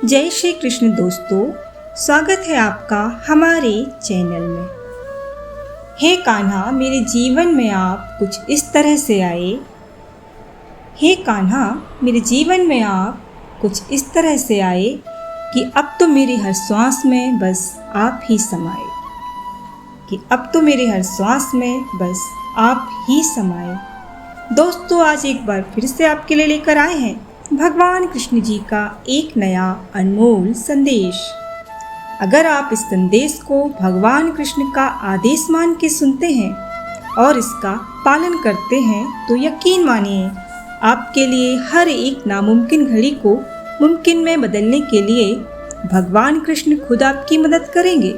जय श्री कृष्ण दोस्तों, स्वागत है आपका हमारे चैनल में। हे कान्हा, मेरे जीवन में आप कुछ इस तरह से आए। हे कान्हा, मेरे जीवन में आप कुछ इस तरह से आए कि अब तो मेरी हर श्वास में बस आप ही समाए। कि अब तो मेरे हर श्वास में बस आप ही समाए। दोस्तों, आज एक बार फिर से आपके लिए लेकर आए हैं भगवान कृष्ण जी का एक नया अनमोल संदेश। अगर आप इस संदेश को भगवान कृष्ण का आदेश मान के सुनते हैं और इसका पालन करते हैं तो यकीन मानिए आपके लिए हर एक नामुमकिन घड़ी को मुमकिन में बदलने के लिए भगवान कृष्ण खुद आपकी मदद करेंगे।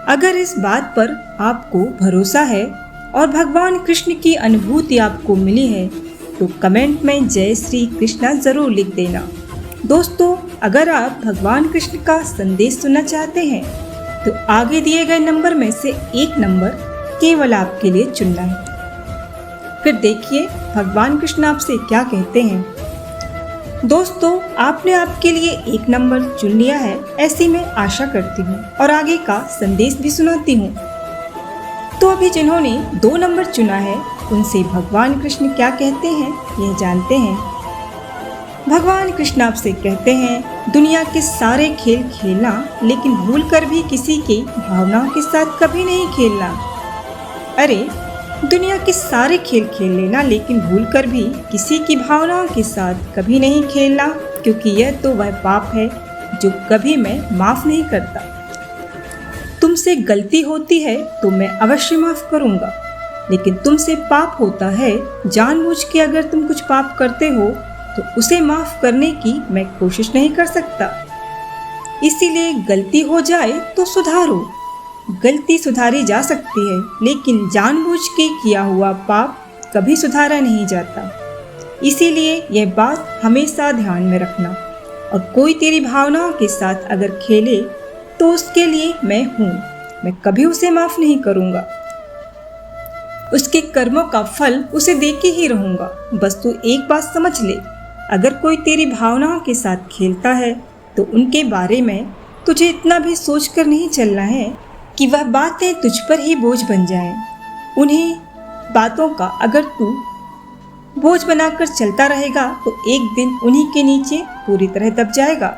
अगर इस बात पर आपको भरोसा है और भगवान कृष्ण की अनुभूति आपको मिली है तो कमेंट में जय श्री कृष्णा ज़रूर लिख देना। दोस्तों, अगर आप भगवान कृष्ण का संदेश सुनना चाहते हैं तो आगे दिए गए नंबर में से एक नंबर केवल आपके लिए चुनना है। फिर देखिए भगवान कृष्ण आपसे क्या कहते हैं। दोस्तों, आपने आपके लिए एक नंबर चुन लिया है, ऐसी मैं आशा करती हूँ और आगे का संदेश भी सुनाती हूँ। तो अभी जिन्होंने 2 नंबर चुना है उनसे भगवान कृष्ण क्या कहते हैं यह जानते हैं। भगवान कृष्ण आपसे कहते हैं, दुनिया के सारे खेल खेलना लेकिन भूलकर भी किसी की भावनाओं के साथ कभी नहीं खेलना। अरे, दुनिया के सारे खेल खेल लेना लेकिन भूलकर भी किसी की भावनाओं के साथ कभी नहीं खेलना, क्योंकि यह तो वह पाप है जो कभी मैं माफ़ नहीं करता। तुमसे गलती होती है तो मैं अवश्य माफ़ करूँगा, लेकिन तुमसे पाप होता है, जानबूझ के अगर तुम कुछ पाप करते हो तो उसे माफ़ करने की मैं कोशिश नहीं कर सकता। इसीलिए गलती हो जाए तो सुधारो। गलती सुधारी जा सकती है लेकिन जानबूझ के किया हुआ पाप कभी सुधारा नहीं जाता। इसीलिए यह बात हमेशा ध्यान में रखना। और कोई तेरी भावनाओं के साथ अगर खेले तो उसके लिए मैं हूँ, मैं कभी उसे माफ़ नहीं करूँगा। उसके कर्मों का फल उसे देके ही रहूँगा। बस तू एक बात समझ ले, अगर कोई तेरी भावनाओं के साथ खेलता है तो उनके बारे में तुझे इतना भी सोच कर नहीं चलना है कि वह बातें तुझ पर ही बोझ बन जाएं। उन्हीं बातों का अगर तू बोझ बनाकर चलता रहेगा तो एक दिन उन्हीं के नीचे पूरी तरह दब जाएगा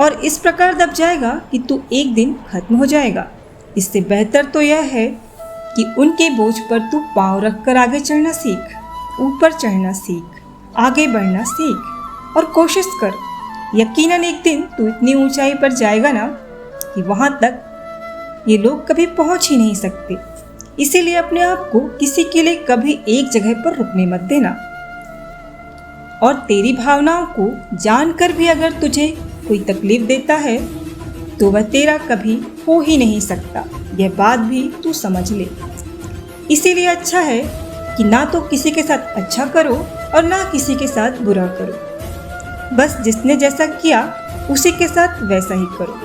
और इस प्रकार दब जाएगा कि तू एक दिन खत्म हो जाएगा। इससे बेहतर तो यह है कि उनके बोझ पर तू पाँव रखकर आगे चढ़ना सीख, ऊपर चढ़ना सीख, आगे बढ़ना सीख और कोशिश कर। यकीनन एक दिन तू इतनी ऊंचाई पर जाएगा ना कि वहाँ तक ये लोग कभी पहुँच ही नहीं सकते। इसीलिए अपने आप को किसी के लिए कभी एक जगह पर रुकने मत देना। और तेरी भावनाओं को जानकर भी अगर तुझे कोई तकलीफ देता है तो वह तेरा कभी हो ही नहीं सकता। यह बात भी तू समझ ले। इसीलिए अच्छा है कि ना तो किसी के साथ अच्छा करो और ना किसी के साथ बुरा करो। बस जिसने जैसा किया उसी के साथ वैसा ही करो।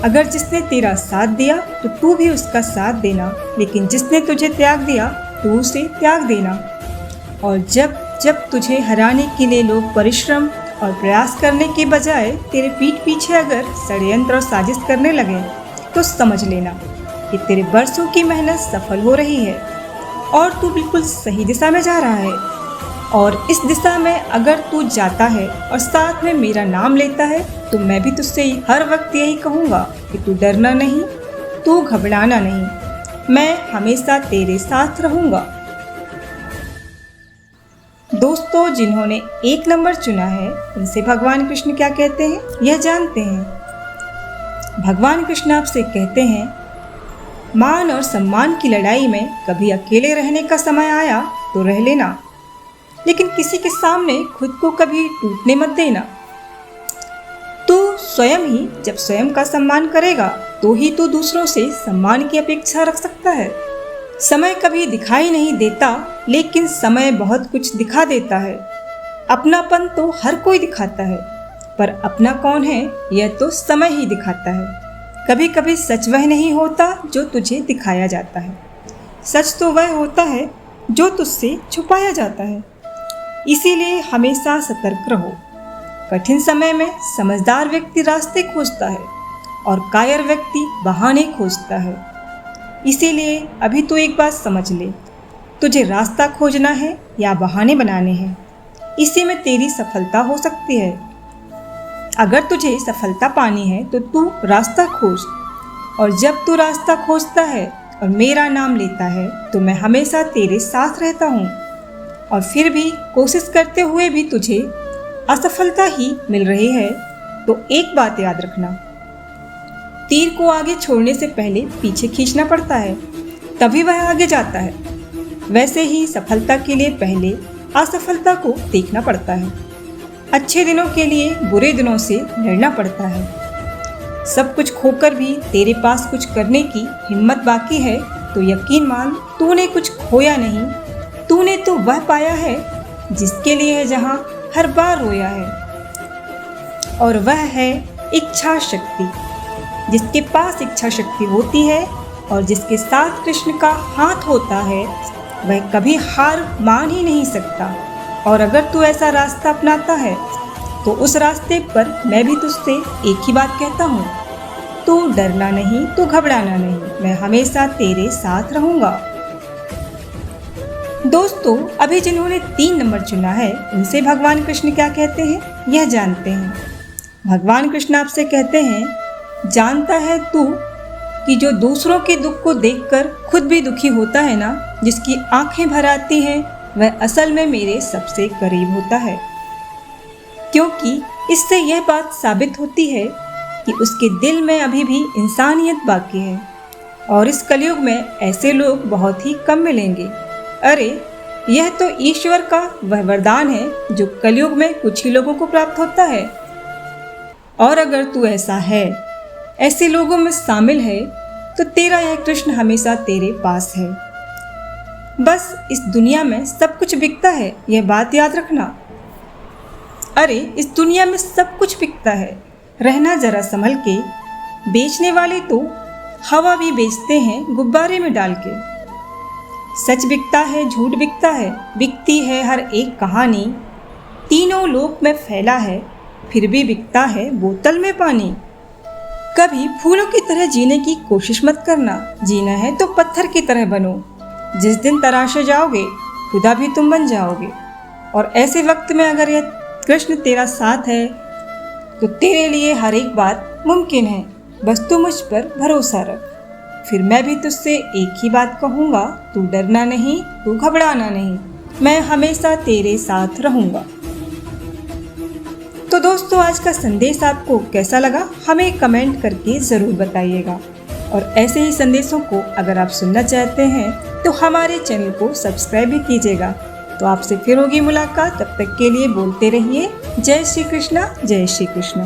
अगर जिसने तेरा साथ दिया तो तू भी उसका साथ देना, लेकिन जिसने तुझे त्याग दिया तो उसे त्याग देना। और जब जब तुझे हराने के लिए लोग परिश्रम और प्रयास करने के बजाय तेरे पीठ पीछे अगर षड्यंत्र और साजिश करने लगे तो समझ लेना कि तेरे बरसों की मेहनत सफल हो रही है और तू बिल्कुल सही दिशा में जा रहा है। और इस दिशा में अगर तू जाता है और साथ में मेरा नाम लेता है तो मैं भी तुझसे हर वक्त यही कहूँगा कि तू डरना नहीं, तू घबराना नहीं, मैं हमेशा तेरे साथ रहूँगा। दोस्तों, जिन्होंने 1 नंबर चुना है उनसे भगवान कृष्ण क्या कहते हैं यह जानते हैं। भगवान कृष्ण आपसे कहते हैं, मान और सम्मान की लड़ाई में कभी अकेले रहने का समय आया तो रह लेना, लेकिन किसी के सामने खुद को कभी टूटने मत देना। तू स्वयं ही जब स्वयं का सम्मान करेगा तो ही तू दूसरों से सम्मान की अपेक्षा रख सकता है। समय कभी दिखाई नहीं देता लेकिन समय बहुत कुछ दिखा देता है। अपनापन तो हर कोई दिखाता है, पर अपना कौन है यह तो समय ही दिखाता है। कभी कभी सच वह नहीं होता जो तुझे दिखाया जाता है, सच तो वह होता है जो तुझसे छुपाया जाता है। इसीलिए हमेशा सतर्क रहो। कठिन समय में समझदार व्यक्ति रास्ते खोजता है और कायर व्यक्ति बहाने खोजता है। इसीलिए अभी तो एक बात समझ ले, तुझे रास्ता खोजना है या बहाने बनाने हैं, इसी में तेरी सफलता हो सकती है। अगर तुझे सफलता पानी है तो तू रास्ता खोज, और जब तू रास्ता खोजता है और मेरा नाम लेता है तो मैं हमेशा तेरे साथ रहता हूँ। और फिर भी कोशिश करते हुए भी तुझे असफलता ही मिल रही है तो एक बात याद रखना, तीर को आगे छोड़ने से पहले पीछे खींचना पड़ता है, तभी वह आगे जाता है। वैसे ही सफलता के लिए पहले असफलता को देखना पड़ता है। अच्छे दिनों के लिए बुरे दिनों से लड़ना पड़ता है। सब कुछ खोकर भी तेरे पास कुछ करने की हिम्मत बाकी है तो यकीन मान, तूने कुछ खोया नहीं, तूने तो वह पाया है जिसके लिए है जहां हर बार रोया है। और वह है इच्छा शक्ति। जिसके पास इच्छा शक्ति होती है और जिसके साथ कृष्ण का हाथ होता है वह कभी हार मान ही नहीं सकता। और अगर तू ऐसा रास्ता अपनाता है तो उस रास्ते पर मैं भी तुझसे एक ही बात कहता हूँ, तू डरना नहीं, तू घबराना नहीं, मैं हमेशा तेरे साथ रहूँगा। दोस्तों, अभी जिन्होंने 3 नंबर चुना है उनसे भगवान कृष्ण क्या कहते हैं यह जानते हैं। भगवान कृष्ण आपसे कहते हैं, जानता है तू कि जो दूसरों के दुख को देखकर खुद भी दुखी होता है ना, जिसकी आंखें भर आती हैं, वह असल में मेरे सबसे करीब होता है। क्योंकि इससे यह बात साबित होती है कि उसके दिल में अभी भी इंसानियत बाकी है। और इस कलयुग में ऐसे लोग बहुत ही कम मिलेंगे। अरे, यह तो ईश्वर का वह वरदान है जो कलयुग में कुछ ही लोगों को प्राप्त होता है। और अगर तू ऐसा है, ऐसे लोगों में शामिल है, तो तेरा यह कृष्ण हमेशा तेरे पास है। बस इस दुनिया में सब कुछ बिकता है, यह बात याद रखना। अरे, इस दुनिया में सब कुछ बिकता है, रहना जरा संभल के। बेचने वाले तो हवा भी बेचते हैं गुब्बारे में डाल के। सच बिकता है, झूठ बिकता है, बिकती है हर एक कहानी। तीनों लोक में फैला है, फिर भी बिकता है बोतल में पानी। कभी फूलों की तरह जीने की कोशिश मत करना, जीना है तो पत्थर की तरह बनो। जिस दिन तराशे जाओगे खुदा भी तुम बन जाओगे। और ऐसे वक्त में अगर यह कृष्ण तेरा साथ है तो तेरे लिए हर एक बात मुमकिन है। बस तू मुझ पर भरोसा रख। फिर मैं भी तुझसे एक ही बात कहूँगा, तू डरना नहीं, तू घबराना नहीं, मैं हमेशा तेरे साथ रहूँगा। तो दोस्तों, आज का संदेश आपको कैसा लगा हमें कमेंट करके ज़रूर बताइएगा। और ऐसे ही संदेशों को अगर आप सुनना चाहते हैं तो हमारे चैनल को सब्सक्राइब भी कीजिएगा। तो आपसे फिर होगी मुलाकात, तब तक के लिए बोलते रहिए जय श्री कृष्णा, जय श्री कृष्णा।